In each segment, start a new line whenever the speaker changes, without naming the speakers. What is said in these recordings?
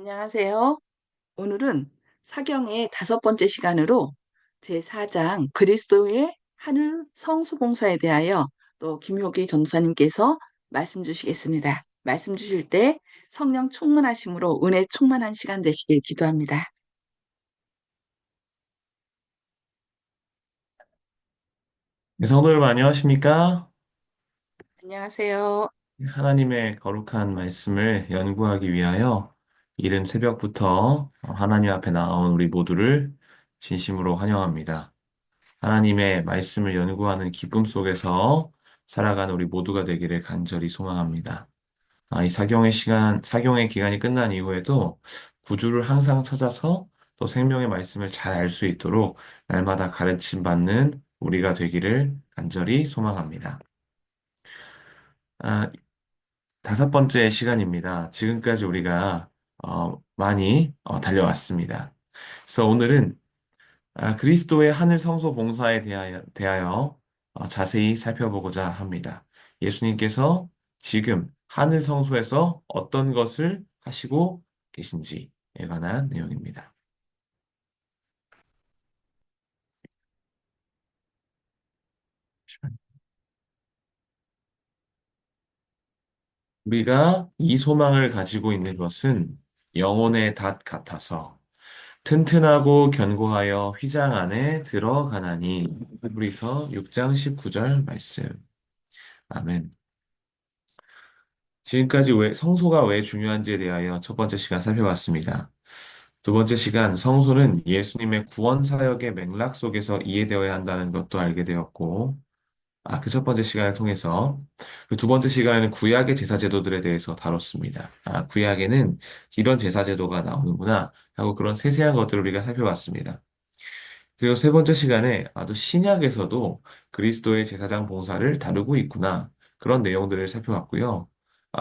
안녕하세요. 오늘은 사경의 다섯 번째 시간으로 제4장 그리스도의 하늘 성수봉사에 대하여 또 김효기 전도사님께서 말씀 주시겠습니다. 말씀 주실 때 성령 충만하심으로 은혜 충만한 시간 되시길 기도합니다.
네, 성도들 안녕하십니까?
안녕하세요.
하나님의 거룩한 말씀을 연구하기 위하여 이른 새벽부터 하나님 앞에 나온 우리 모두를 진심으로 환영합니다. 하나님의 말씀을 연구하는 기쁨 속에서 살아가는 우리 모두가 되기를 간절히 소망합니다. 이 사경의 기간이 끝난 이후에도 구주를 항상 찾아서 또 생명의 말씀을 잘 알 수 있도록 날마다 가르침 받는 우리가 되기를 간절히 소망합니다. 아, 다섯 번째 시간입니다. 지금까지 우리가 많이 달려왔습니다. 그래서 오늘은 그리스도의 하늘 성소 봉사에 대하여 자세히 살펴보고자 합니다. 예수님께서 지금 하늘 성소에서 어떤 것을 하시고 계신지에 관한 내용입니다. 우리가 이 소망을 가지고 있는 것은 영혼의 닷 같아서 튼튼하고 견고하여 휘장 안에 들어가나니. 히브리서 6장 19절 말씀. 아멘. 지금까지 성소가 왜 중요한지에 대하여 첫 번째 시간 살펴봤습니다. 두 번째 시간, 성소는 예수님의 구원 사역의 맥락 속에서 이해되어야 한다는 것도 알게 되었고, 그 첫 번째 시간을 통해서 그 두 번째 시간에는 구약의 제사 제도들에 대해서 다뤘습니다. 구약에는 이런 제사 제도가 나오는구나 하고 그런 세세한 것들을 우리가 살펴봤습니다. 그리고 세 번째 시간에 또 신약에서도 그리스도의 제사장 봉사를 다루고 있구나. 그런 내용들을 살펴봤고요.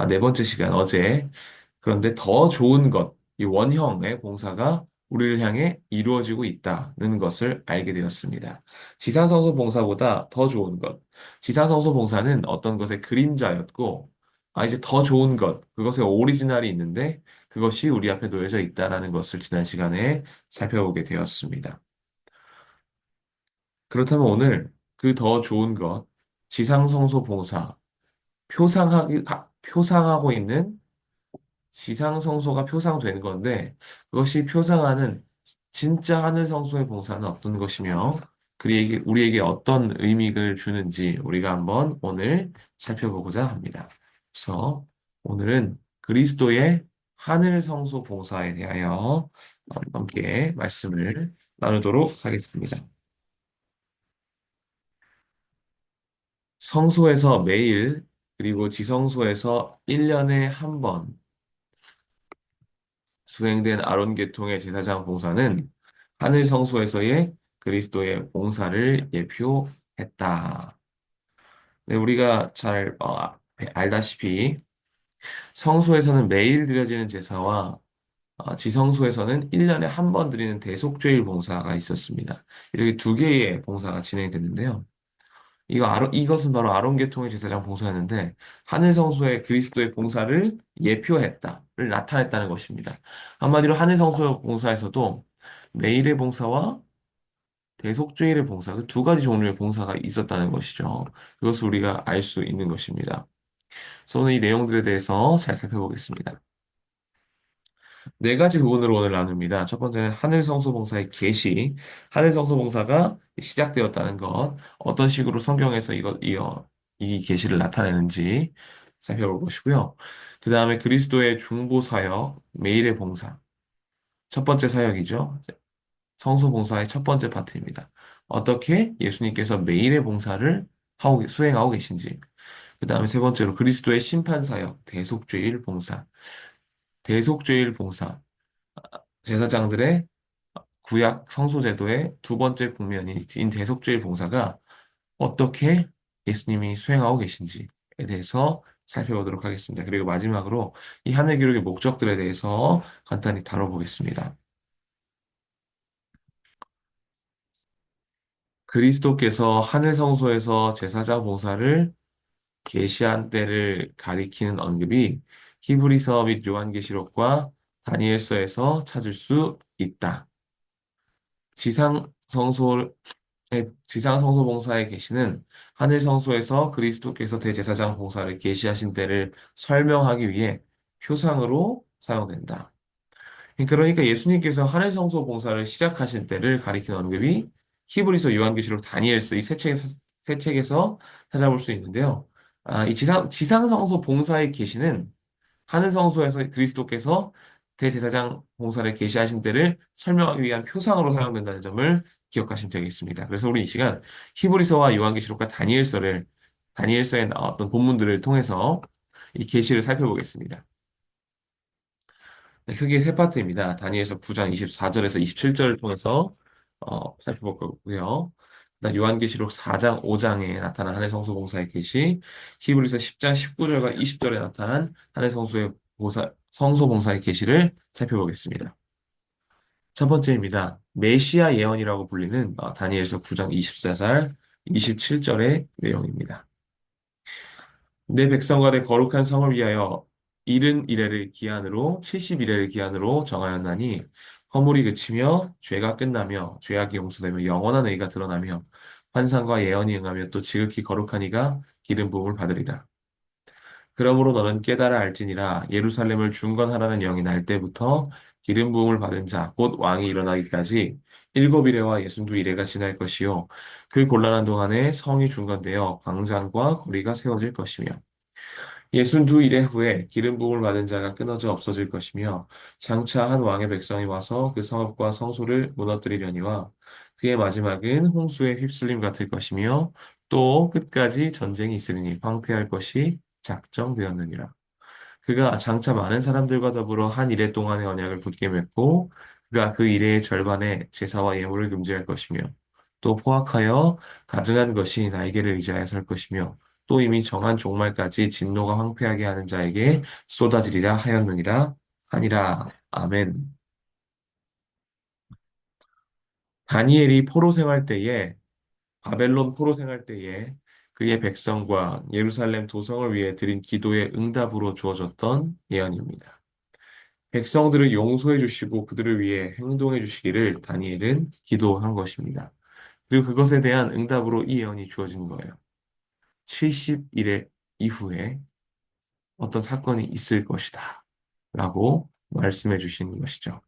네 번째 시간 어제 그런데 더 좋은 것, 이 원형의 봉사가 우리를 향해 이루어지고 있다는 것을 알게 되었습니다. 지상성소 봉사보다 더 좋은 것. 지상성소 봉사는 어떤 것의 그림자였고, 이제 더 좋은 것, 그것의 오리지널이 있는데 그것이 우리 앞에 놓여져 있다라는 것을 지난 시간에 살펴보게 되었습니다. 그렇다면 오늘 그 더 좋은 것, 지상성소 봉사, 표상하고 있는 지상성소가 표상되는 건데, 그것이 표상하는 진짜 하늘성소의 봉사는 어떤 것이며, 우리에게 어떤 의미를 주는지 우리가 한번 오늘 살펴보고자 합니다. 그래서 오늘은 그리스도의 하늘성소 봉사에 대하여 함께 말씀을 나누도록 하겠습니다. 성소에서 매일, 그리고 지성소에서 1년에 한 번 수행된 아론 계통의 제사장 봉사는 하늘 성소에서의 그리스도의 봉사를 예표했다. 네, 우리가 잘 알다시피 성소에서는 매일 드려지는 제사와 지성소에서는 1년에 한 번 드리는 대속죄일 봉사가 있었습니다. 이렇게 두 개의 봉사가 진행됐는데요. 이것은 바로 아론 계통의 제사장 봉사였는데 하늘 성소의 그리스도의 봉사를 예표했다를 나타냈다는 것입니다. 한마디로 하늘 성소 봉사에서도 매일의 봉사와 대속죄일의 봉사, 그 두 가지 종류의 봉사가 있었다는 것이죠. 그것을 우리가 알 수 있는 것입니다. 그래서 오늘 이 내용들에 대해서 잘 살펴보겠습니다. 네 가지 부분으로 오늘 나눕니다. 첫 번째는 하늘성소봉사의 계시, 하늘성소봉사가 시작되었다는 것, 어떤 식으로 성경에서 이 계시를 나타내는지 살펴볼 것이고요. 그 다음에 그리스도의 중보 사역, 매일의 봉사, 첫 번째 사역이죠. 성소봉사의 첫 번째 파트입니다. 어떻게 예수님께서 매일의 봉사를 수행하고 계신지, 그 다음에 세 번째로 그리스도의 심판 사역, 대속죄일 봉사, 대속죄일 봉사, 제사장들의 구약 성소제도의 두 번째 국면인 대속죄일 봉사가 어떻게 예수님이 수행하고 계신지에 대해서 살펴보도록 하겠습니다. 그리고 마지막으로 이 하늘 기록의 목적들에 대해서 간단히 다뤄보겠습니다. 그리스도께서 하늘 성소에서 제사장 봉사를 계시한 때를 가리키는 언급이 히브리서 및 요한계시록과 다니엘서에서 찾을 수 있다. 지상 성소 지상 성소 봉사의 계시는 하늘 성소에서 그리스도께서 대제사장 봉사를 계시하신 때를 설명하기 위해 표상으로 사용된다. 그러니까 예수님께서 하늘 성소 봉사를 시작하신 때를 가리키는 언급이 히브리서, 요한계시록, 다니엘서 이 세 책에서 찾아볼 수 있는데요. 이 지상 성소 봉사의 계시는 하늘 성소에서 그리스도께서 대제사장 봉사를 계시하신 때를 설명하기 위한 표상으로 사용된다는 점을 기억하시면 되겠습니다. 그래서 우리 이 시간 히브리서와 요한계시록과 다니엘서의 어떤 본문들을 통해서 이 계시를 살펴보겠습니다. 네, 크게 세 파트입니다. 다니엘서 9장 24절에서 27절을 통해서 살펴볼 거고요. 그다음 요한계시록 4장 5장에 나타난 하늘 성소 봉사의 계시, 히브리서 10장 19절과 20절에 나타난 하늘 성소 봉사의 계시를 살펴보겠습니다. 첫 번째입니다. 메시아 예언이라고 불리는 다니엘서 9장 24절, 27절의 내용입니다. 내 백성과 내 거룩한 성을 위하여 70일을 기한으로 70일을 기한으로 정하였나니 허물이 그치며 죄가 끝나며 죄악이 용서되며 영원한 의가 드러나며 환상과 예언이 응하며 또 지극히 거룩한 이가 기름 부음을 받으리라. 그러므로 너는 깨달아 알지니라 예루살렘을 중건하라는 영이 날 때부터 기름 부음을 받은 자 곧 왕이 일어나기까지 7이레와 62이레가 지날 것이요 그 곤란한 동안에 성이 중건되어 광장과 거리가 세워질 것이며 62일의 후에 기름 부음을 받은 자가 끊어져 없어질 것이며 장차 한 왕의 백성이 와서 그 성읍과 성소를 무너뜨리려니와 그의 마지막은 홍수의 휩쓸림 같을 것이며 또 끝까지 전쟁이 있으리니 황폐할 것이 작정되었느니라. 그가 장차 많은 사람들과 더불어 한 이레 동안의 언약을 굳게 맺고 그가 그 이레의 절반에 제사와 예물을 금지할 것이며 또 포악하여 가증한 것이 날개를 의지하여 설 것이며 또 이미 정한 종말까지 진노가 황폐하게 하는 자에게 쏟아지리라 하였느니라 하니라. 아멘. 다니엘이 포로 생활 때에 바벨론 포로 생활 때에 그의 백성과 예루살렘 도성을 위해 드린 기도의 응답으로 주어졌던 예언입니다. 백성들을 용서해 주시고 그들을 위해 행동해 주시기를 다니엘은 기도한 것입니다. 그리고 그것에 대한 응답으로 이 예언이 주어진 거예요. 70일의 이후에 어떤 사건이 있을 것이다. 라고 말씀해 주시는 것이죠.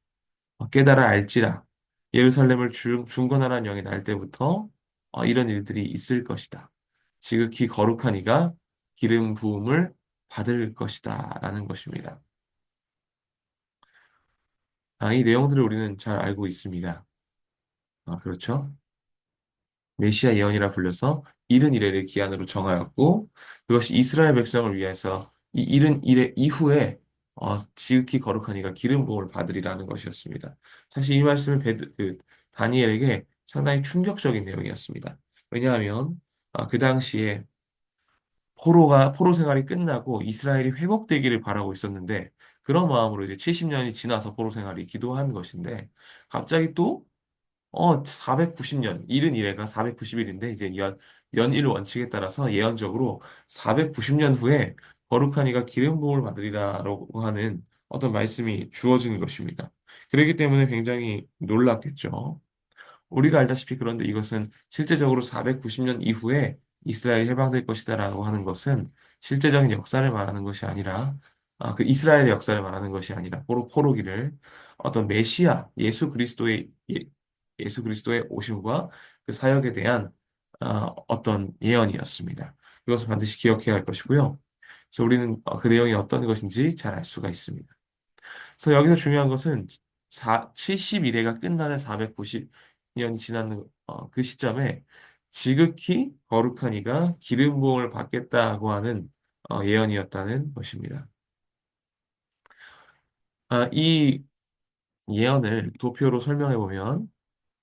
깨달아 알지라. 예루살렘을 중건하라는 영이 날 때부터 이런 일들이 있을 것이다. 지극히 거룩한 이가 기름 부음을 받을 것이다. 라는 것입니다. 이 내용들을 우리는 잘 알고 있습니다. 그렇죠? 메시아 예언이라 불려서 이른 이레를 기한으로 정하였고 그것이 이스라엘 백성을 위해서 이 이른 이레 이후에 지극히 거룩한 이가 기름 부음을 받으리라는 것이었습니다. 사실 이 말씀은 다니엘에게 상당히 충격적인 내용이었습니다. 왜냐하면 그 당시에 포로 생활이 끝나고 이스라엘이 회복되기를 바라고 있었는데 그런 마음으로 이제 70년이 지나서 포로 생활이 기도한 것인데 갑자기 또 490년, 일은 이래가 490일인데, 이제 연일 원칙에 따라서 예언적으로 490년 후에 거룩한 이가 기름 부음을 받으리라고 하는 어떤 말씀이 주어지는 것입니다. 그렇기 때문에 굉장히 놀랍겠죠. 우리가 알다시피 그런데 이것은 실제적으로 490년 이후에 이스라엘이 해방될 것이다라고 하는 것은 실제적인 역사를 말하는 것이 아니라 그 이스라엘의 역사를 말하는 것이 아니라 포로기를 어떤 메시아 예수 그리스도의 오심과 그 사역에 대한 어떤 예언이었습니다. 이것을 반드시 기억해야 할 것이고요. 그래서 우리는 그 내용이 어떤 것인지 잘 알 수가 있습니다. 그래서 여기서 중요한 것은 71회가 끝나는 490년이 지나는 그 시점에 지극히 거룩한 이가 기름 부음을 받겠다고 하는 예언이었다는 것입니다. 이 예언을 도표로 설명해 보면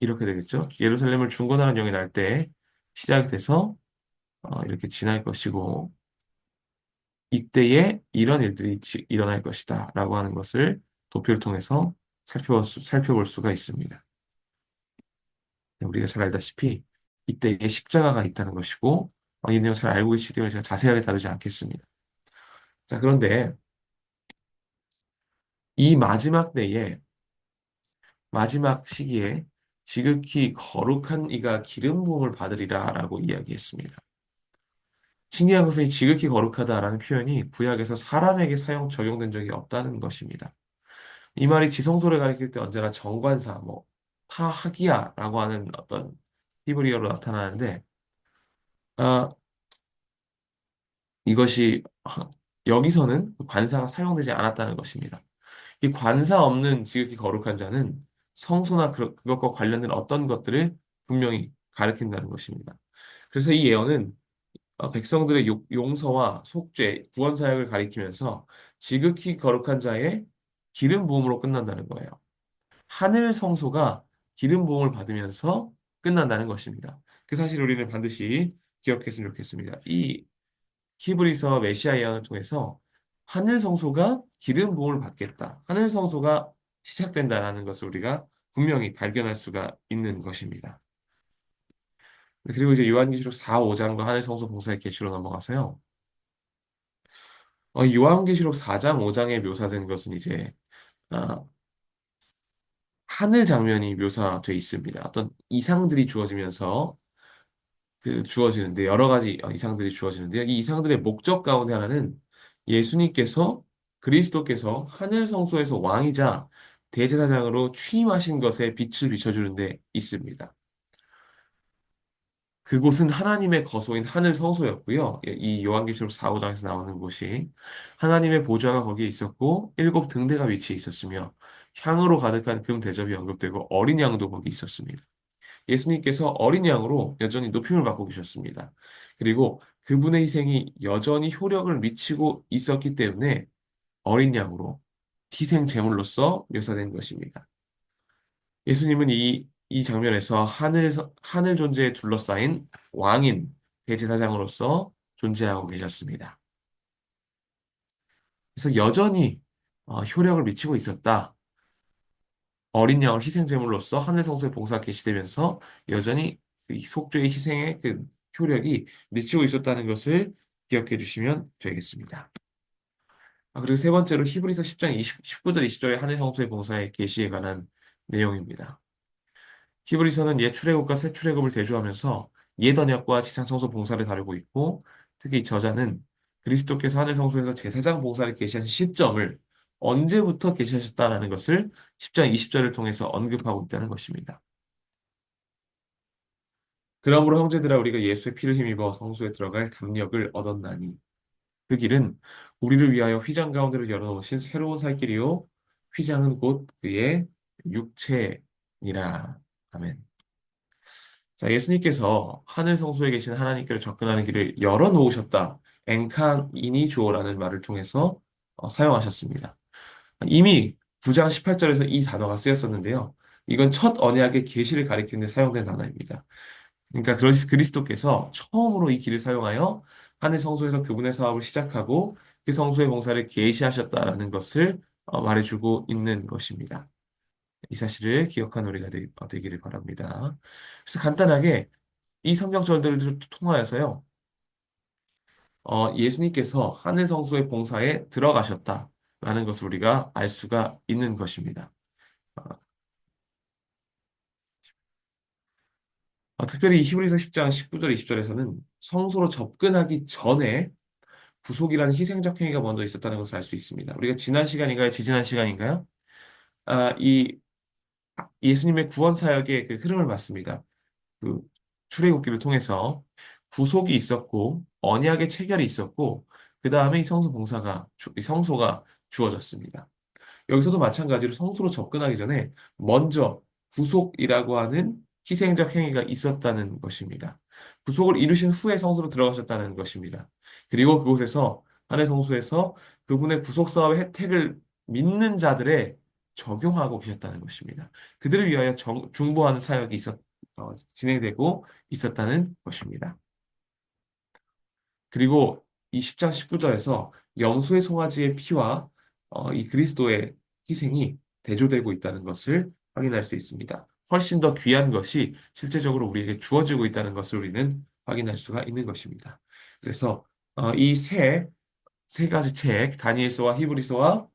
이렇게 되겠죠. 예루살렘을 중건하는 영이 날 때 시작돼서 이렇게 지날 것이고 이때에 이런 일들이 일어날 것이다 라고 하는 것을 도표를 통해서 살펴볼 수가 있습니다. 네, 우리가 잘 알다시피 이때에 십자가가 있다는 것이고 이 내용 잘 알고 계시기 때문에 제가 자세하게 다루지 않겠습니다. 자, 그런데 이 마지막 때에, 마지막 시기에 지극히 거룩한 이가 기름 부음을 받으리라라고 이야기했습니다. 신기한 것은 이 지극히 거룩하다라는 표현이 구약에서 사람에게 적용된 적이 없다는 것입니다. 이 말이 지성소를 가리킬 때 언제나 정관사, 뭐 타하기야라고 하는 어떤 히브리어로 나타나는데, 아, 이것이 여기서는 관사가 사용되지 않았다는 것입니다. 이 관사 없는 지극히 거룩한 자는 성소나 그것과 관련된 어떤 것들을 분명히 가리킨다는 것입니다. 그래서 이 예언은 백성들의 용서와 속죄, 구원 사역을 가리키면서 지극히 거룩한 자의 기름 부음으로 끝난다는 거예요. 하늘 성소가 기름 부음을 받으면서 끝난다는 것입니다. 그 사실 우리는 반드시 기억했으면 좋겠습니다. 이 히브리서 메시아 예언을 통해서 하늘 성소가 기름 부음을 받겠다. 하늘 성소가 시작된다라는 것을 우리가 분명히 발견할 수가 있는 것입니다. 그리고 이제 요한계시록 4, 5장과 하늘 성소 봉사의 계시로 넘어가서요. 요한계시록 4장, 5장에 묘사된 것은 이제 아, 하늘 장면이 묘사되어 있습니다. 어떤 이상들이 주어지면서 주어지는데 여러 가지 이상들이 주어지는데요. 이 이상들의 목적 가운데 하나는 예수님께서 그리스도께서 하늘 성소에서 왕이자 대제사장으로 취임하신 것에 빛을 비춰주는 데 있습니다. 그곳은 하나님의 거소인 하늘 성소였고요. 이 요한계시록 4, 5장에서 나오는 곳이 하나님의 보좌가 거기에 있었고 일곱 등대가 위치해 있었으며 향으로 가득한 금 대접이 언급되고 어린 양도 거기 있었습니다. 예수님께서 어린 양으로 여전히 높임을 받고 계셨습니다. 그리고 그분의 희생이 여전히 효력을 미치고 있었기 때문에 어린 양으로 희생 제물로서 묘사된 것입니다. 예수님은 이 장면에서 하늘 존재에 둘러싸인 왕인 대제사장으로서 존재하고 계셨습니다. 그래서 여전히 효력을 미치고 있었다. 어린 양을 희생 제물로서 하늘 성소에 봉사 계시되면서 여전히 그 속죄의 희생의 그 효력이 미치고 있었다는 것을 기억해 주시면 되겠습니다. 그리고 세 번째로 히브리서 10장 19절 20절의 하늘 성소의 봉사의 계시에 관한 내용입니다. 히브리서는 옛 출애굽과 새 출애굽을 대조하면서 옛 언약과 지상 성소 봉사를 다루고 있고 특히 이 저자는 그리스도께서 하늘 성소에서 제사장 봉사를 계시하신 시점을 언제부터 계시하셨다라는 것을 10장 20절을 통해서 언급하고 있다는 것입니다. 그러므로 형제들아 우리가 예수의 피를 힘입어 성소에 들어갈 담력을 얻었나니 그 길은 우리를 위하여 휘장 가운데로 열어놓으신 새로운 살 길이요 휘장은 곧 그의 육체니라. 아멘. 자, 예수님께서 하늘 성소에 계신 하나님께로 접근하는 길을 열어놓으셨다. 엔칸이니 주어라는 말을 통해서 사용하셨습니다. 이미 9장 18절에서 이 단어가 쓰였었는데요. 이건 첫 언약의 계시를 가리키는 데 사용된 단어입니다. 그러니까 그리스도께서 처음으로 이 길을 사용하여 하늘 성소에서 그분의 사업을 시작하고 그 성소의 봉사를 계시하셨다라는 것을 말해주고 있는 것입니다. 이 사실을 기억한 우리가 되기를 바랍니다. 그래서 간단하게 이 성경절들을 통하여서요, 예수님께서 하늘 성소의 봉사에 들어가셨다라는 것을 우리가 알 수가 있는 것입니다. 어, 특별히 이 히브리서 10장 19절, 20절에서는 성소로 접근하기 전에 구속이라는 희생적 행위가 먼저 있었다는 것을 알 수 있습니다. 우리가 지난 시간인가요? 지지난 시간인가요? 이 예수님의 구원 사역의 그 흐름을 봤습니다. 그 출애굽기를 통해서 구속이 있었고 언약의 체결이 있었고 그 다음에 이 성소가 주어졌습니다. 여기서도 마찬가지로 성소로 접근하기 전에 먼저 구속이라고 하는 희생적 행위가 있었다는 것입니다. 구속을 이루신 후에 성소로 들어가셨다는 것입니다. 그리고 그곳에서 하늘 성소에서 그분의 구속 사업의 혜택을 믿는 자들의 적용하고 계셨다는 것입니다. 그들을 위하여 중보하는 사역이 진행되고 있었다는 것입니다. 그리고 이 10장 19절에서 염소의 송아지의 피와 이 그리스도의 희생이 대조되고 있다는 것을 확인할 수 있습니다. 훨씬 더 귀한 것이 실제적으로 우리에게 주어지고 있다는 것을 우리는 확인할 수가 있는 것입니다. 그래서 이 세 가지 책, 다니엘서와 히브리서와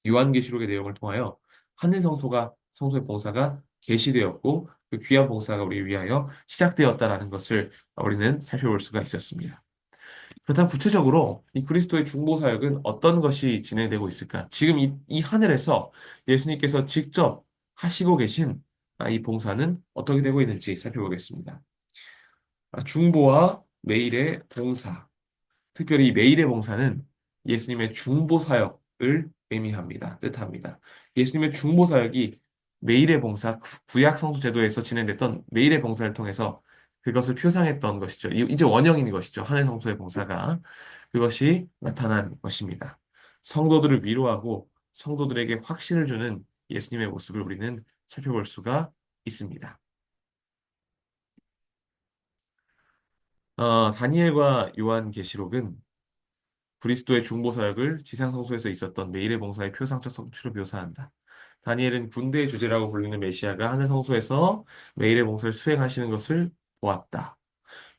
요한계시록의 내용을 통하여 하늘 성소의 봉사가 계시되었고 그 귀한 봉사가 우리 위하여 시작되었다라는 것을 우리는 살펴볼 수가 있었습니다. 그렇다면 구체적으로 이 그리스도의 중보 사역은 어떤 것이 진행되고 있을까? 지금 이 하늘에서 예수님께서 직접 하시고 계신 이 봉사는 어떻게 되고 있는지 살펴보겠습니다. 중보와 매일의 봉사. 특별히 이 매일의 봉사는 예수님의 중보 사역을 의미합니다. 뜻합니다. 예수님의 중보 사역이 매일의 봉사, 구약 성수 제도에서 진행됐던 매일의 봉사를 통해서 그것을 표상했던 것이죠. 이제 원형인 것이죠. 하늘 성소의 봉사가 그것이 나타난 것입니다. 성도들을 위로하고 성도들에게 확신을 주는 예수님의 모습을 우리는 살펴볼 수가 있습니다. 다니엘과 요한계시록은 그리스도의 중보 사역을 지상 성소에서 있었던 매일의 봉사의 표상적 성취로 묘사한다. 다니엘은 군대의 주제라고 불리는 메시아가 하늘 성소에서 매일의 봉사를 수행하시는 것을 보았다.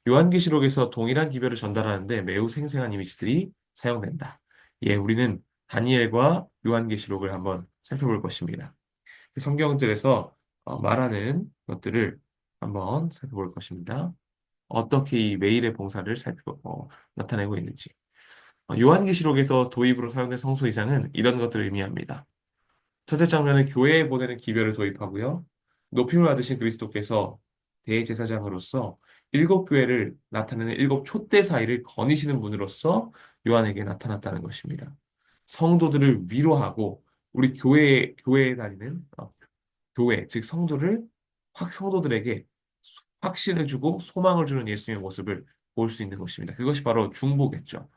요한계시록에서 동일한 기별을 전달하는데 매우 생생한 이미지들이 사용된다. 예, 우리는 다니엘과 요한계시록을 한번 살펴볼 것입니다. 그 성경들에서 말하는 것들을 한번 살펴볼 것입니다. 어떻게 이 매일의 봉사를 나타내고 있는지. 요한계시록에서 도입으로 사용된 성소 이상은 이런 것들을 의미합니다. 첫째 장면은 교회에 보내는 기별을 도입하고요. 높임을 받으신 그리스도께서 대제사장으로서 일곱 교회를 나타내는 일곱 촛대 사이를 거니시는 분으로서 요한에게 나타났다는 것입니다. 성도들을 위로하고 우리 교회에 다니는 교회, 즉 성도들에게 확신을 주고 소망을 주는 예수님의 모습을 볼 수 있는 것입니다. 그것이 바로 중보겠죠.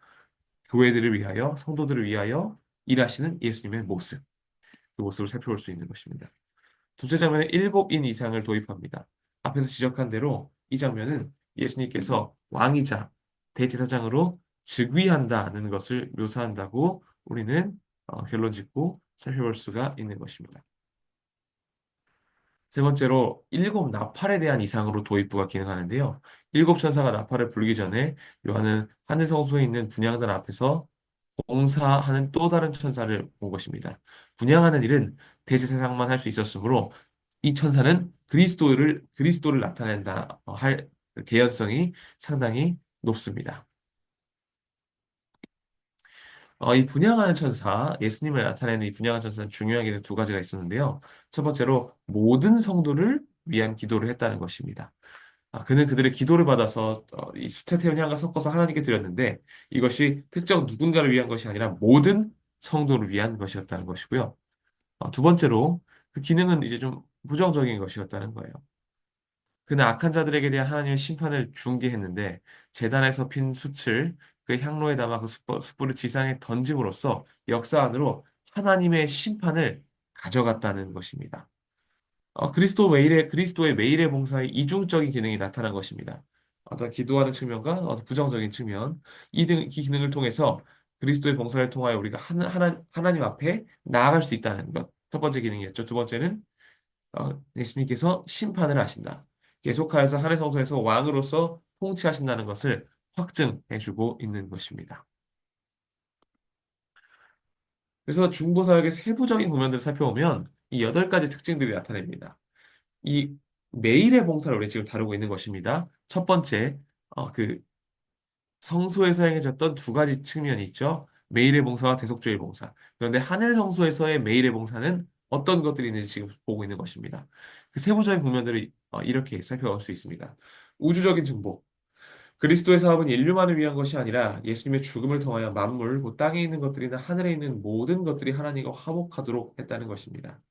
교회들을 위하여, 성도들을 위하여 일하시는 예수님의 모습, 그 모습을 살펴볼 수 있는 것입니다. 둘째 장면에 일곱 인 이상을 도입합니다. 앞에서 지적한 대로 이 장면은 예수님께서 왕이자 대제사장으로 즉위한다는 것을 묘사한다고 우리는 결론 짓고 살펴볼 수가 있는 것입니다. 세 번째로 일곱 나팔에 대한 이상으로 도입부가 기능하는데요. 일곱 천사가 나팔을 불기 전에 요한은 하늘 성소에 있는 분향단 앞에서 봉사하는 또 다른 천사를 본 것입니다. 분향하는 일은 대제사장만 할 수 있었으므로 이 천사는 그리스도를 나타낸다 할 개연성이 상당히 높습니다. 이 분향하는 천사, 예수님을 나타내는 이 분향하는 천사는 중요한 게 두 가지가 있었는데요. 첫 번째로 모든 성도를 위한 기도를 했다는 것입니다. 그는 그들의 기도를 받아서 이 수태 태운 향과 섞어서 하나님께 드렸는데 이것이 특정 누군가를 위한 것이 아니라 모든 성도를 위한 것이었다는 것이고요. 두 번째로 그 기능은 이제 좀 부정적인 것이었다는 거예요. 그는 악한 자들에게 대한 하나님의 심판을 중계했는데 제단에서 핀 숯을 그 향로에 담아 그 숯불을 지상에 던짐으로써 역사 안으로 하나님의 심판을 가져갔다는 것입니다. 그리스도의 매일의 봉사의 이중적인 기능이 나타난 것입니다. 어떤 기도하는 측면과 어떤 부정적인 측면, 이 기능을 통해서 그리스도의 봉사를 통하여 우리가 하나님 앞에 나아갈 수 있다는 것. 첫 번째 기능이었죠. 두 번째는 예수님께서 심판을 하신다. 계속하여서 하늘 성소에서 왕으로서 통치하신다는 것을 확증해주고 있는 것입니다. 그래서 중보사역의 세부적인 국면들을 살펴보면 이 여덟 가지 특징들이 나타납니다. 이 매일의 봉사를 우리 지금 다루고 있는 것입니다. 첫 번째, 그 성소에서 행해졌던 두 가지 측면이 있죠. 매일의 봉사와 대속죄의 봉사. 그런데 하늘 성소에서의 매일의 봉사는 어떤 것들이 있는지 지금 보고 있는 것입니다. 그 세부적인 국면들을 이렇게 살펴볼 수 있습니다. 우주적인 정복. 그리스도의 사업은 인류만을 위한 것이 아니라 예수님의 죽음을 통하여 만물, 곧 땅에 있는 것들이나 하늘에 있는 모든 것들이 하나님과 화목하도록 했다는 것입니다.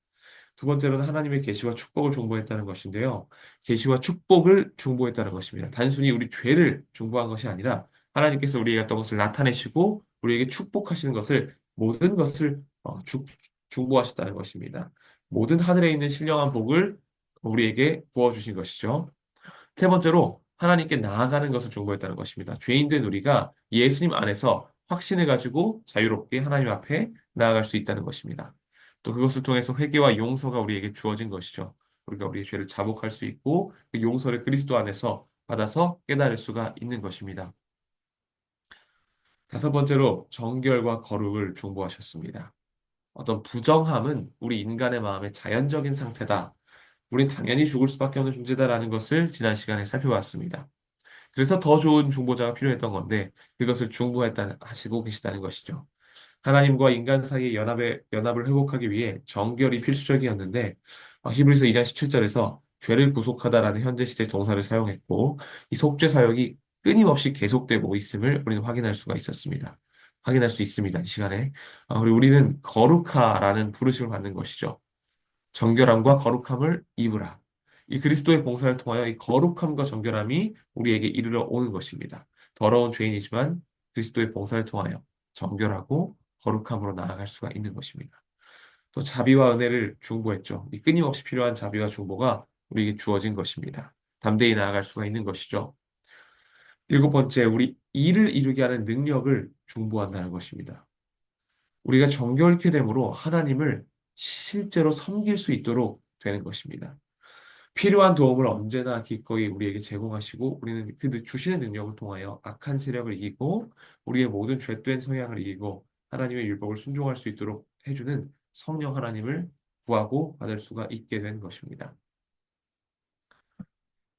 두 번째로는 하나님의 계시와 축복을 중보했다는 것인데요. 계시와 축복을 중보했다는 것입니다. 단순히 우리 죄를 중보한 것이 아니라 하나님께서 우리에게 어떤 것을 나타내시고 우리에게 축복하시는 것을 모든 것을 중보하셨다는 것입니다. 모든 하늘에 있는 신령한 복을 우리에게 부어주신 것이죠. 세 번째로 하나님께 나아가는 것을 중보했다는 것입니다. 죄인된 우리가 예수님 안에서 확신을 가지고 자유롭게 하나님 앞에 나아갈 수 있다는 것입니다. 또 그것을 통해서 회개와 용서가 우리에게 주어진 것이죠. 우리가 우리의 죄를 자복할 수 있고 그 용서를 그리스도 안에서 받아서 깨달을 수가 있는 것입니다. 다섯 번째로 정결과 거룩을 중보하셨습니다. 어떤 부정함은 우리 인간의 마음의 자연적인 상태다. 우린 당연히 죽을 수밖에 없는 존재다라는 것을 지난 시간에 살펴봤습니다. 그래서 더 좋은 중보자가 필요했던 건데 그것을 중보했다 하시고 계시다는 것이죠. 하나님과 인간 사이의 연합을 회복하기 위해 정결이 필수적이었는데 히브리서 2장 17절에서 죄를 구속하다라는 현재 시제 동사를 사용했고 이 속죄 사역이 끊임없이 계속되고 있음을 우리는 확인할 수가 있었습니다. 확인할 수 있습니다. 이 시간에. 그리고 우리는 거룩하라는 부르심을 받는 것이죠. 정결함과 거룩함을 입으라. 이 그리스도의 봉사를 통하여 이 거룩함과 정결함이 우리에게 이르러 오는 것입니다. 더러운 죄인이지만 그리스도의 봉사를 통하여 정결하고 거룩함으로 나아갈 수가 있는 것입니다. 또 자비와 은혜를 중보했죠. 이 끊임없이 필요한 자비와 중보가 우리에게 주어진 것입니다. 담대히 나아갈 수가 있는 것이죠. 일곱 번째, 우리 일을 이루게 하는 능력을 중보한다는 것입니다. 우리가 정결케 됨으로 하나님을 실제로 섬길 수 있도록 되는 것입니다. 필요한 도움을 언제나 기꺼이 우리에게 제공하시고 우리는 그 주시는 능력을 통하여 악한 세력을 이기고 우리의 모든 죄된 성향을 이기고 하나님의 율법을 순종할 수 있도록 해주는 성령 하나님을 구하고 받을 수가 있게 된 것입니다.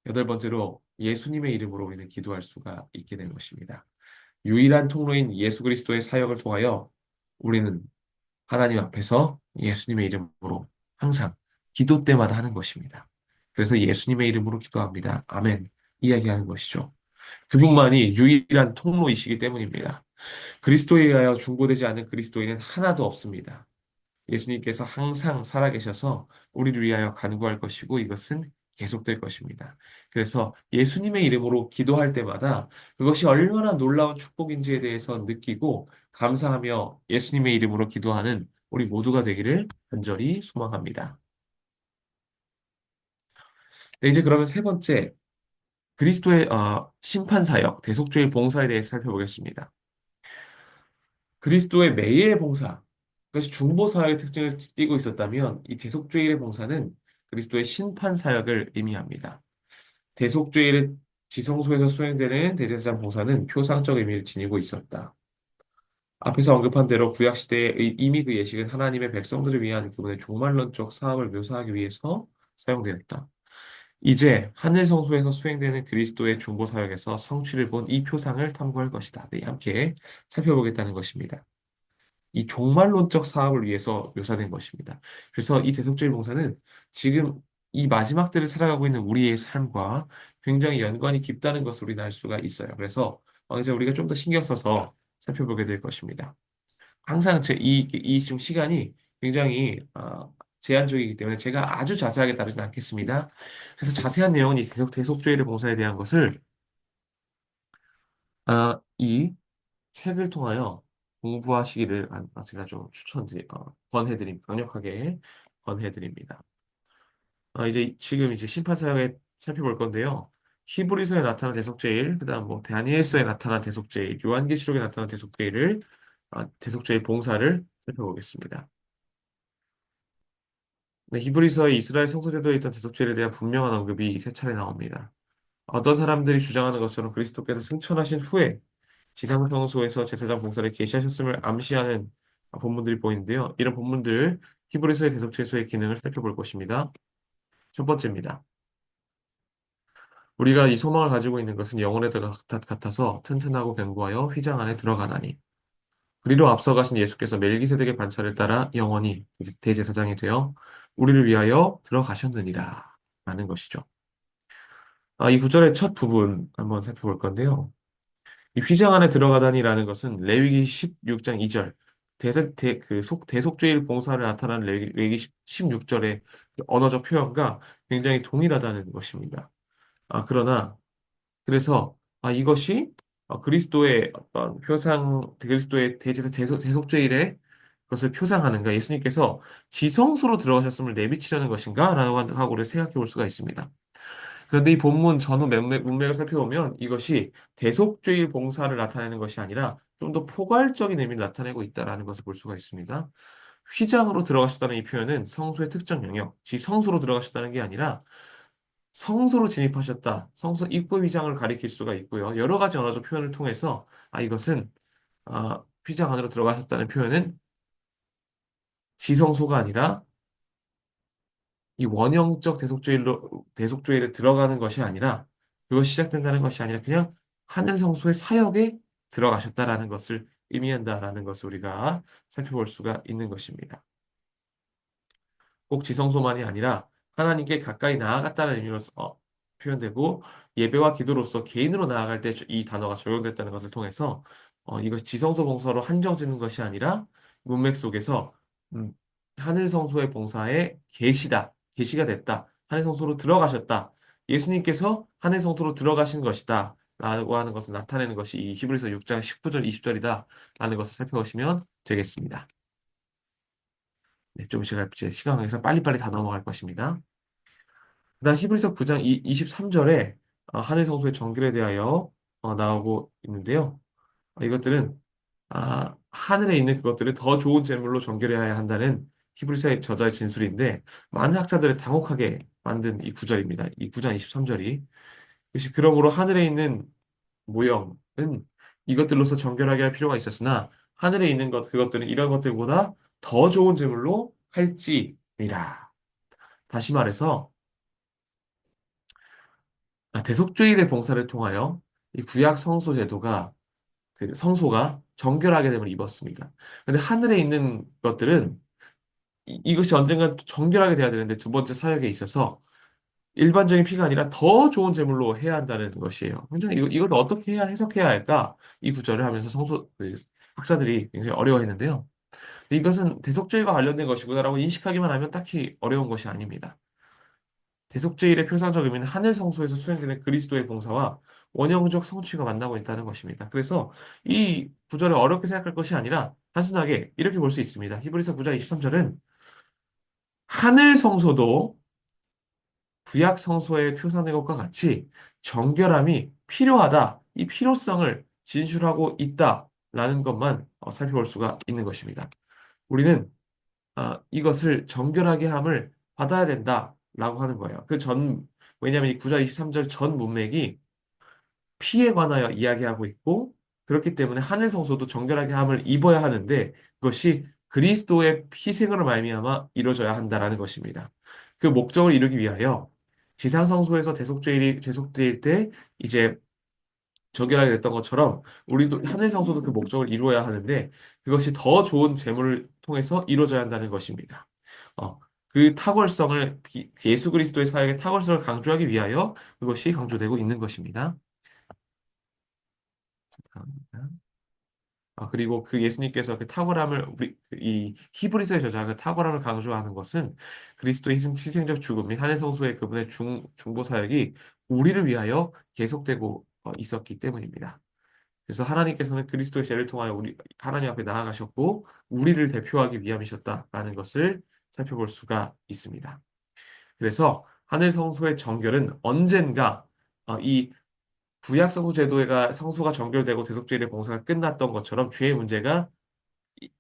여덟 번째로 예수님의 이름으로 우리는 기도할 수가 있게 된 것입니다. 유일한 통로인 예수 그리스도의 사역을 통하여 우리는 하나님 앞에서 예수님의 이름으로 항상 기도 때마다 하는 것입니다. 그래서 예수님의 이름으로 기도합니다. 아멘. 이야기하는 것이죠. 그분만이 유일한 통로이시기 때문입니다. 그리스도에 의하여 중보되지 않는 그리스도인은 하나도 없습니다. 예수님께서 항상 살아계셔서 우리를 위하여 간구할 것이고 이것은 계속될 것입니다. 그래서 예수님의 이름으로 기도할 때마다 그것이 얼마나 놀라운 축복인지에 대해서 느끼고 감사하며 예수님의 이름으로 기도하는 우리 모두가 되기를 간절히 소망합니다. 네, 이제 그러면 세 번째, 그리스도의 심판사역, 대속죄의 봉사에 대해서 살펴보겠습니다. 그리스도의 매일의 봉사, 그것이 중보사역의 특징을 띠고 있었다면 이 대속죄일의 봉사는 그리스도의 심판사역을 의미합니다. 대속죄일의 지성소에서 수행되는 대제사장 봉사는 표상적 의미를 지니고 있었다. 앞에서 언급한 대로 구약시대에 이미 그 예식은 하나님의 백성들을 위한 그분의 종말론적 사업을 묘사하기 위해서 사용되었다. 이제 하늘 성소에서 수행되는 그리스도의 중보 사역에서 성취를 본 이 표상을 탐구할 것이다. 네, 함께 살펴보겠다는 것입니다. 이 종말론적 사업을 위해서 묘사된 것입니다. 그래서 이 대속죄의 봉사는 지금 이 마지막 때를 살아가고 있는 우리의 삶과 굉장히 연관이 깊다는 것을 우리는 알 수가 있어요. 그래서 이제 우리가 좀 더 신경 써서 살펴보게 될 것입니다. 항상 이 지금 시간이 굉장히 제한적이기 때문에 제가 아주 자세하게 다루지는 않겠습니다. 그래서 자세한 내용은 이 대속죄의 봉사에 대한 것을 이 책을 통하여 공부하시기를 제가 좀 권해드립니다. 강력하게 권해드립니다. 이제 지금 이제 심판사역에 살펴볼 건데요. 히브리서에 나타난 대속죄일, 그다음 뭐 다니엘서에 나타난 대속죄일, 요한계시록에 나타난 대속죄일을 대속죄의 봉사를 살펴보겠습니다. 네, 히브리서의 이스라엘 성소제도에 있던 대속죄에 대한 분명한 언급이 세 차례 나옵니다. 어떤 사람들이 주장하는 것처럼 그리스도께서 승천하신 후에 지상성소에서 제사장 봉사를 개시하셨음을 암시하는 본문들이 보이는데요. 이런 본문들 히브리서의 대속죄소의 기능을 살펴볼 것입니다. 첫 번째입니다. 우리가 이 소망을 가지고 있는 것은 영혼의 것 같아서 튼튼하고 견고하여 휘장 안에 들어가나니 그리로 앞서가신 예수께서 멜기세덱의 반차를 따라 영원히 대제사장이 되어 우리를 위하여 들어가셨느니라 라는 것이죠. 이 구절의 첫 부분 한번 살펴볼 건데요. 이 휘장 안에 들어가다니라는 것은 레위기 16장 2절 대속죄일 봉사를 나타난 레위기 16절의 언어적 표현과 굉장히 동일하다는 것입니다. 그러나 그래서 이것이 그리스도의 어떤 그리스도의 대속죄일에 그것을 표상하는가? 예수님께서 지성소로 들어가셨음을 내비치려는 것인가? 라고 하고 우리 생각해 볼 수가 있습니다. 그런데 이 본문 전후 문맥을 살펴보면 이것이 대속죄일 봉사를 나타내는 것이 아니라 좀 더 포괄적인 의미를 나타내고 있다는 것을 볼 수가 있습니다. 휘장으로 들어가셨다는 이 표현은 성소의 특정 영역, 즉 성소로 들어가셨다는 게 아니라 성소로 진입하셨다, 성소 입구 휘장을 가리킬 수가 있고요. 여러 가지 언어적 표현을 통해서 이것은 휘장 안으로 들어가셨다는 표현은 지성소가 아니라 이 원형적 대속죄를 들어가는 것이 아니라 그것이 시작된다는 것이 아니라 그냥 하늘 성소의 사역에 들어가셨다라는 것을 의미한다라는 것을 우리가 살펴볼 수가 있는 것입니다. 꼭 지성소만이 아니라 하나님께 가까이 나아갔다는 의미로 표현되고 예배와 기도로서 개인으로 나아갈 때 이 단어가 적용됐다는 것을 통해서 이것이 지성소 봉사로 한정짓는 것이 아니라 문맥 속에서 음, 하늘 성소의 봉사에 계시가 됐다. 하늘 성소로 들어가셨다. 예수님께서 하늘 성소로 들어가신 것이다. 라고 하는 것을 나타내는 것이 이 히브리서 6장 19절 20절이다. 라는 것을 살펴보시면 되겠습니다. 네, 좀 제가 제 시간 관계상 빨리빨리 다 넘어갈 것입니다. 그다음 히브리서 9장 23절에 하늘 성소의 정결에 대하여 나오고 있는데요. 이것들은 하늘에 있는 그것들을 더 좋은 제물로 정결해야 한다는 히브리서의 저자의 진술인데 많은 학자들을 당혹하게 만든 이 구절입니다. 이 9장 23절이 그것이 그러므로 하늘에 있는 모형은 이것들로서 정결하게 할 필요가 있었으나 하늘에 있는 그것들은 이런 것들보다 더 좋은 제물로 할지니라. 다시 말해서 대속죄일의 봉사를 통하여 이 구약 성소 제도가 그 성소가 정결하게 됨을 입었습니다. 근데 하늘에 있는 것들은 이것이 언젠가 정결하게 돼야 되는데 두 번째 사역에 있어서 일반적인 피가 아니라 더 좋은 제물로 해야 한다는 것이에요. 굉장히 이걸 어떻게 해석해야 할까? 이 구절을 하면서 학자들이 굉장히 어려워했는데요. 이것은 대속죄일과 관련된 것이구나라고 인식하기만 하면 딱히 어려운 것이 아닙니다. 대속죄일의 표상적 의미는 하늘 성소에서 수행되는 그리스도의 봉사와 원형적 성취가 만나고 있다는 것입니다. 그래서 이 구절을 어렵게 생각할 것이 아니라 단순하게 이렇게 볼 수 있습니다. 히브리서 9장 23절은 하늘 성소도 구약 성소에 표상된 것과 같이 정결함이 필요하다. 이 필요성을 진술하고 있다라는 것만 살펴볼 수가 있는 것입니다. 우리는 이것을 정결하게 함을 받아야 된다라고 하는 거예요. 왜냐하면 이 9장 23절 전 문맥이 피에 관하여 이야기하고 있고, 그렇기 때문에 하늘 성소도 정결하게 함을 입어야 하는데, 그것이 그리스도의 희생으로 말미암아 이루어져야 한다라는 것입니다. 그 목적을 이루기 위하여 지상 성소에서 대속죄일 때 이제 정결하게 됐던 것처럼 우리도 하늘 성소도 그 목적을 이루어야 하는데 그것이 더 좋은 재물을 통해서 이루어져야 한다는 것입니다. 그 탁월성을 예수 그리스도의 사역의 탁월성을 강조하기 위하여 그것이 강조되고 있는 것입니다. 다음입니다. 그리고 그 예수님께서 그 탁월함을 이 히브리서의 저자가 그 탁월함을 강조하는 것은 그리스도의 희생적 죽음 및 한해 성소의 그분의 중보 사역이 우리를 위하여 계속되고 있었기 때문입니다. 그래서 하나님께서는 그리스도의 죄를 통하여 우리 하나님 앞에 나아가셨고 우리를 대표하기 위함이셨다라는 것을 살펴볼 수가 있습니다. 그래서 하늘 성소의 정결은 언젠가 이 구약 성소 제도가 성소가 정결되고 대속죄일의 봉사가 끝났던 것처럼 죄의 문제가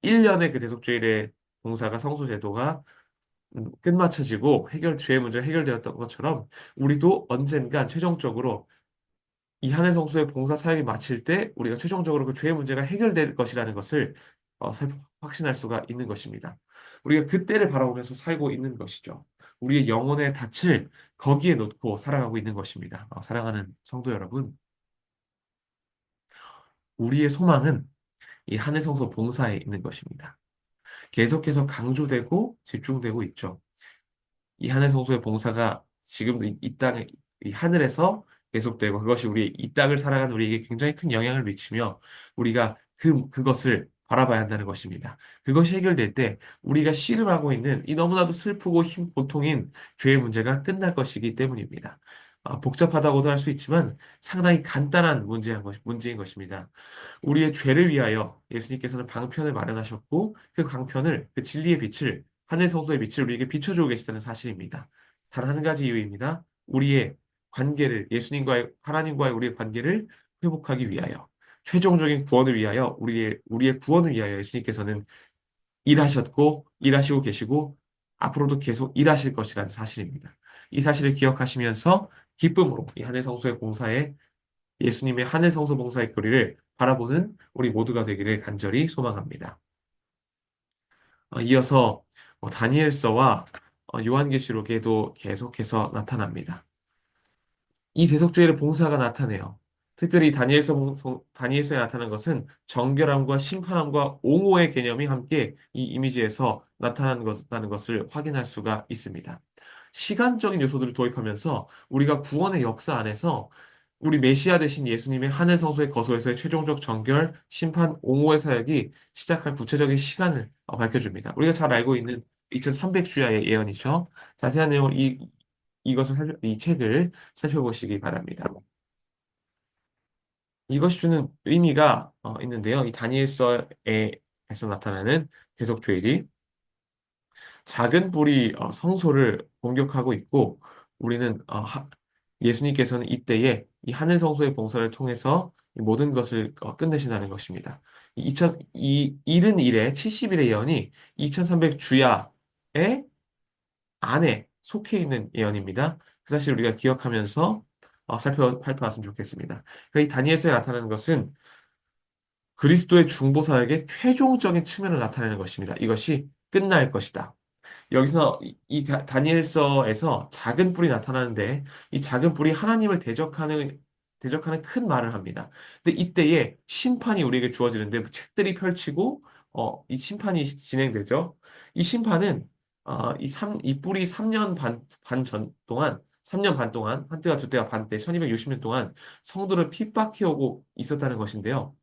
1년의 그 대속죄일의 봉사가 성소 제도가 끝마쳐지고 죄의 문제가 해결되었던 것처럼 우리도 언젠간 최종적으로 이 한해 성소의 봉사 사역이 마칠 때 우리가 최종적으로 그 죄의 문제가 해결될 것이라는 것을 확신할 수가 있는 것입니다. 우리가 그때를 바라보면서 살고 있는 것이죠. 우리의 영혼의 닻을 거기에 놓고 살아가고 있는 것입니다. 사랑하는 성도 여러분, 우리의 소망은 이 한해 성소 봉사에 있는 것입니다. 계속해서 강조되고 집중되고 있죠. 이 하늘 성소의 봉사가 지금도 이 땅에 이 하늘에서 계속되고 그것이 우리 이 땅을 살아가는 우리에게 굉장히 큰 영향을 미치며 우리가 그것을 바라봐야 한다는 것입니다. 그것이 해결될 때 우리가 씨름하고 있는 이 너무나도 슬프고 고통인 죄의 문제가 끝날 것이기 때문입니다. 복잡하다고도 할 수 있지만 상당히 간단한 문제인 것입니다. 우리의 죄를 위하여 예수님께서는 방편을 마련하셨고 그 방편을 그 진리의 빛을 하늘 성소의 빛을 우리에게 비춰주고 계시다는 사실입니다. 단 한 가지 이유입니다. 우리의 관계를 하나님과의 우리의 관계를 회복하기 위하여 최종적인 구원을 위하여 우리의 구원을 위하여 예수님께서는 일하시고 계시고 앞으로도 계속 일하실 것이라는 사실입니다. 이 사실을 기억하시면서 기쁨으로 이 하늘 성소의 봉사에 예수님의 하늘 성소 봉사의 거리를 바라보는 우리 모두가 되기를 간절히 소망합니다. 이어서 다니엘서와 요한계시록에도 계속해서 나타납니다. 이 대속죄의 봉사가 나타내요. 특별히 다니엘서에 나타난 것은 정결함과 심판함과 옹호의 개념이 함께 이 이미지에서 나타나는 것을 확인할 수가 있습니다. 시간적인 요소들을 도입하면서 우리가 구원의 역사 안에서 우리 메시아 되신 예수님의 하늘 성소의 거소에서의 최종적 정결, 심판, 옹호의 사역이 시작할 구체적인 시간을 밝혀줍니다. 우리가 잘 알고 있는 2300주야의 예언이죠. 자세한 내용을 이 책을 살펴보시기 바랍니다. 이것이 주는 의미가 있는데요. 이 다니엘서에서 나타나는 대속죄일이 작은 불이 성소를 공격하고 있고 우리는 예수님께서는 이때에 이 하늘 성소의 봉사를 통해서 이 모든 것을 끝내신다는 것입니다. 이 이른 일의 70일의 예언이 2300 주야의 안에 속해 있는 예언입니다. 그 사실 우리가 기억하면서 살펴봤으면 좋겠습니다. 그러니까 이 다니엘서에 나타나는 것은 그리스도의 중보 사역의 최종적인 측면을 나타내는 것입니다. 이것이 끝날 것이다. 여기서 다니엘서에서 작은 뿔이 나타나는데 이 작은 뿔이 하나님을 대적하는 큰 말을 합니다. 근데 이때에 심판이 우리에게 주어지는데 책들이 펼치고 이 심판이 진행되죠. 이 심판은 이 뿔이 3년 동안 3년 반 동안 한 때가 두 때가 반 때 1260년 동안 성도를 핍박해 오고 있었다는 것인데요.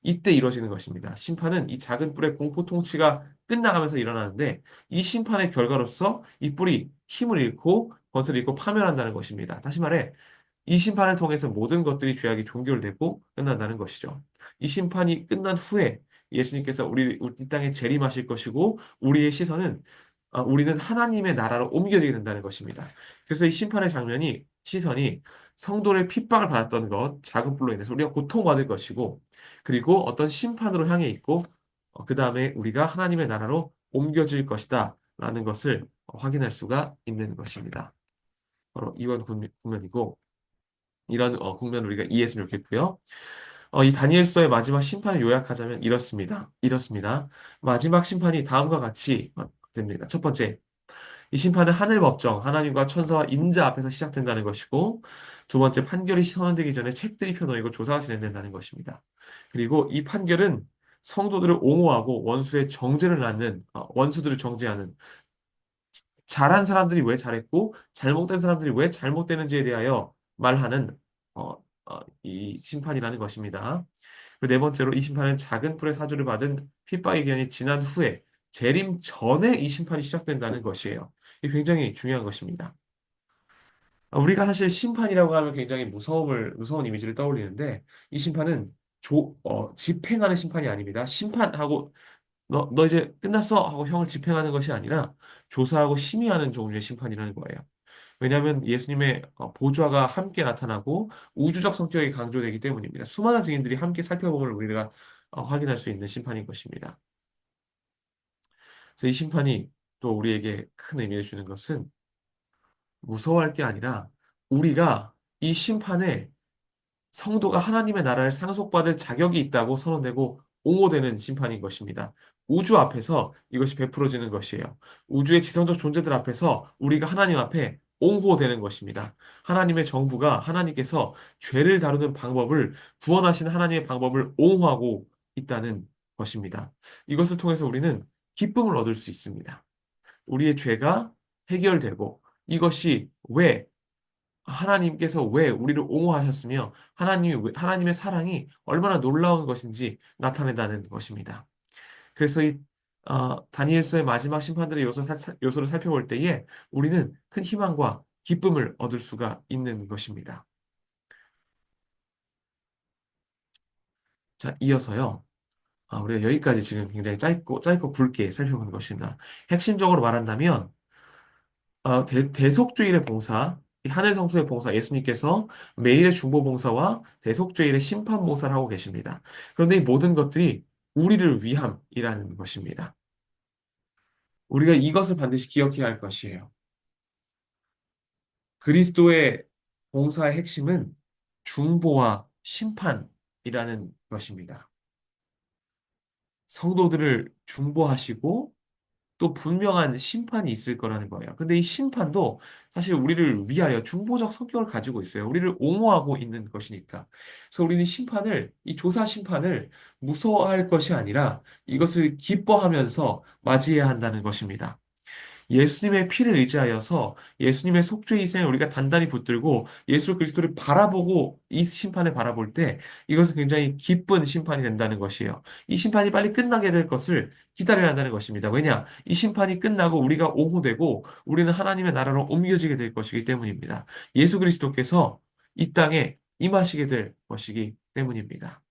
이때 이루어지는 것입니다. 심판은 이 작은 뿔의 공포 통치가 끝나가면서 일어나는데 이 심판의 결과로서 이 뿔이 힘을 잃고 것을 잃고 파멸한다는 것입니다. 다시 말해 이 심판을 통해서 모든 것들이 죄악이 종결되고 끝난다는 것이죠. 이 심판이 끝난 후에 예수님께서 우리 이 땅에 재림하실 것이고 우리의 우리는 하나님의 나라로 옮겨지게 된다는 것입니다. 그래서 이 심판의 시선이 성도의 핍박을 받았던 것, 작은 불로 인해서 우리가 고통받을 것이고, 그리고 어떤 심판으로 향해 있고, 그 다음에 우리가 하나님의 나라로 옮겨질 것이다. 라는 것을 확인할 수가 있는 것입니다. 바로 이번 국면이고, 이런 국면을 우리가 이해했으면 좋겠고요. 이 다니엘서의 마지막 심판을 요약하자면 이렇습니다. 마지막 심판이 다음과 같이 됩니다. 첫 번째, 이 심판은 하늘 법정, 하나님과 천사와 인자 앞에서 시작된다는 것이고, 두 번째 판결이 선언되기 전에 책들이 펴놓이고 조사가 진행된다는 것입니다. 그리고 이 판결은 성도들을 옹호하고 원수들을 정죄하는 잘한 사람들이 왜 잘했고 잘못된 사람들이 왜 잘못되는지에 대하여 말하는 어, 이 심판이라는 것입니다. 그리고 네 번째로 이 심판은 작은 뿔의 사주를 받은 핍박의 기간이 지난 후에 재림 전에 이 심판이 시작된다는 것이에요. 이게 굉장히 중요한 것입니다. 우리가 사실 심판이라고 하면 굉장히 무서운 이미지를 떠올리는데 이 심판은 집행하는 심판이 아닙니다. 심판하고 너 이제 끝났어 하고 형을 집행하는 것이 아니라 조사하고 심의하는 종류의 심판이라는 거예요. 왜냐하면 예수님의 보좌가 함께 나타나고 우주적 성격이 강조되기 때문입니다. 수많은 증인들이 함께 살펴보면 우리가 확인할 수 있는 심판인 것입니다. 그래서 이 심판이 또 우리에게 큰 의미를 주는 것은 무서워할 게 아니라 우리가 이 심판에 성도가 하나님의 나라를 상속받을 자격이 있다고 선언되고 옹호되는 심판인 것입니다. 우주 앞에서 이것이 베풀어지는 것이에요. 우주의 지성적 존재들 앞에서 우리가 하나님 앞에 옹호되는 것입니다. 하나님의 정부가 하나님께서 죄를 다루는 방법을 구원하신 하나님의 방법을 옹호하고 있다는 것입니다. 이것을 통해서 우리는 기쁨을 얻을 수 있습니다. 우리의 죄가 해결되고 이것이 하나님께서 왜 우리를 옹호하셨으며 하나님의 사랑이 얼마나 놀라운 것인지 나타낸다는 것입니다. 그래서 다니엘서의 마지막 심판들의 요소를 살펴볼 때에 우리는 큰 희망과 기쁨을 얻을 수가 있는 것입니다. 자, 이어서요. 우리가 여기까지 지금 굉장히 짧고 굵게 살펴보는 것입니다. 핵심적으로 말한다면 대속죄일의 봉사, 이 하늘 성소의 봉사, 예수님께서 매일의 중보 봉사와 대속죄일의 심판 봉사를 하고 계십니다. 그런데 이 모든 것들이 우리를 위함이라는 것입니다. 우리가 이것을 반드시 기억해야 할 것이에요. 그리스도의 봉사의 핵심은 중보와 심판이라는 것입니다. 성도들을 중보하시고 또 분명한 심판이 있을 거라는 거예요. 근데 이 심판도 사실 우리를 위하여 중보적 성격을 가지고 있어요. 우리를 옹호하고 있는 것이니까. 그래서 우리는 심판을, 이 조사 심판을 무서워할 것이 아니라 이것을 기뻐하면서 맞이해야 한다는 것입니다. 예수님의 피를 의지하여서 예수님의 속죄 희생을 우리가 단단히 붙들고 예수 그리스도를 바라보고 이 심판을 바라볼 때 이것은 굉장히 기쁜 심판이 된다는 것이에요. 이 심판이 빨리 끝나게 될 것을 기다려야 한다는 것입니다. 왜냐? 이 심판이 끝나고 우리가 옹호되고 우리는 하나님의 나라로 옮겨지게 될 것이기 때문입니다. 예수 그리스도께서 이 땅에 임하시게 될 것이기 때문입니다.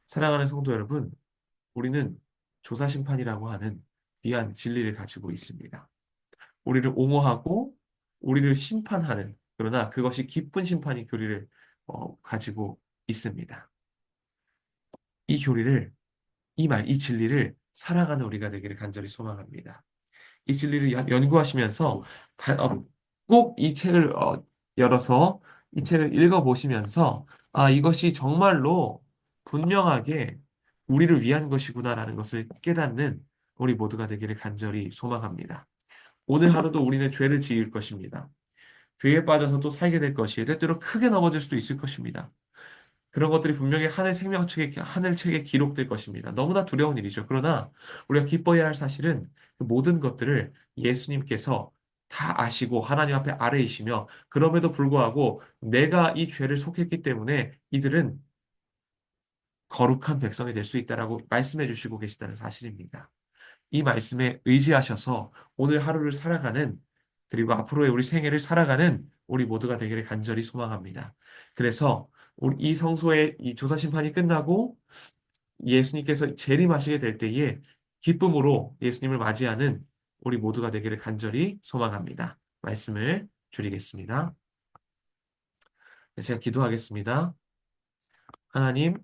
사랑하는 성도 여러분, 우리는 조사심판이라고 하는 귀한 진리를 가지고 있습니다. 우리를 옹호하고 우리를 심판하는, 그러나 그것이 기쁜 심판이 교리를 가지고 있습니다. 이 교리를, 이 진리를 사랑하는 우리가 되기를 간절히 소망합니다. 이 진리를 연구하시면서 꼭 이 책을 열어서 이 책을 읽어보시면서 이것이 정말로 분명하게 우리를 위한 것이구나라는 것을 깨닫는 우리 모두가 되기를 간절히 소망합니다. 오늘 하루도 우리는 죄를 지을 것입니다. 죄에 빠져서 또 살게 될 것이에요. 때때로 크게 넘어질 수도 있을 것입니다. 그런 것들이 분명히 하늘 생명책에, 하늘책에 기록될 것입니다. 너무나 두려운 일이죠. 그러나 우리가 기뻐해야 할 사실은 그 모든 것들을 예수님께서 다 아시고 하나님 앞에 아래이시며 그럼에도 불구하고 내가 이 죄를 속했기 때문에 이들은 거룩한 백성이 될 수 있다라고 말씀해 주시고 계시다는 사실입니다. 이 말씀에 의지하셔서 오늘 하루를 살아가는 그리고 앞으로의 우리 생애를 살아가는 우리 모두가 되기를 간절히 소망합니다. 그래서 우리 이 성소의 이 조사 심판이 끝나고 예수님께서 재림하시게 될 때에 기쁨으로 예수님을 맞이하는 우리 모두가 되기를 간절히 소망합니다. 말씀을 줄이겠습니다. 네, 제가 기도하겠습니다. 하나님,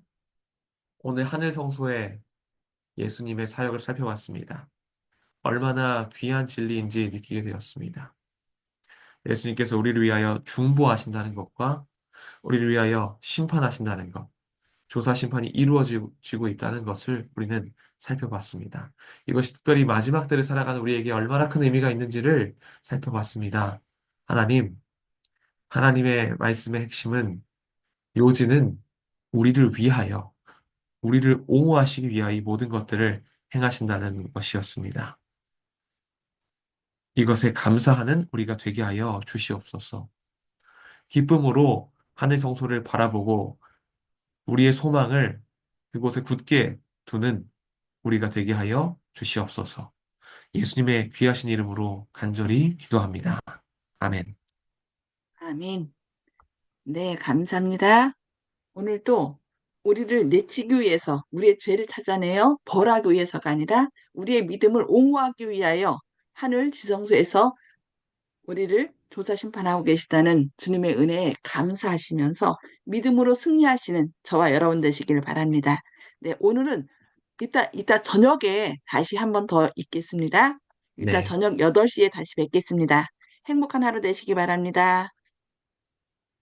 오늘 하늘 성소에 예수님의 사역을 살펴봤습니다. 얼마나 귀한 진리인지 느끼게 되었습니다. 예수님께서 우리를 위하여 중보하신다는 것과 우리를 위하여 심판하신다는 것, 조사 심판이 이루어지고 있다는 것을 우리는 살펴봤습니다. 이것이 특별히 마지막 때를 살아가는 우리에게 얼마나 큰 의미가 있는지를 살펴봤습니다. 하나님, 하나님의 말씀의 핵심은 요지는 우리를 위하여, 우리를 옹호하시기 위하여 이 모든 것들을 행하신다는 것이었습니다. 이것에 감사하는 우리가 되게 하여 주시옵소서. 기쁨으로 하늘 성소를 바라보고 우리의 소망을 그곳에 굳게 두는 우리가 되게 하여 주시옵소서. 예수님의 귀하신 이름으로 간절히 기도합니다. 아멘.
아멘. 네, 감사합니다. 오늘도 우리를 내치기 위해서 우리의 죄를 찾아내어 벌하기 위해서가 아니라 우리의 믿음을 옹호하기 위하여 하늘 지성소에서 우리를 조사 심판하고 계시다는 주님의 은혜에 감사하시면서 믿음으로 승리하시는 저와 여러분 되시기를 바랍니다. 네, 오늘은 이따 저녁에 다시 한 번 더 있겠습니다. 이따
네.
저녁 8시에 다시 뵙겠습니다. 행복한 하루 되시기 바랍니다.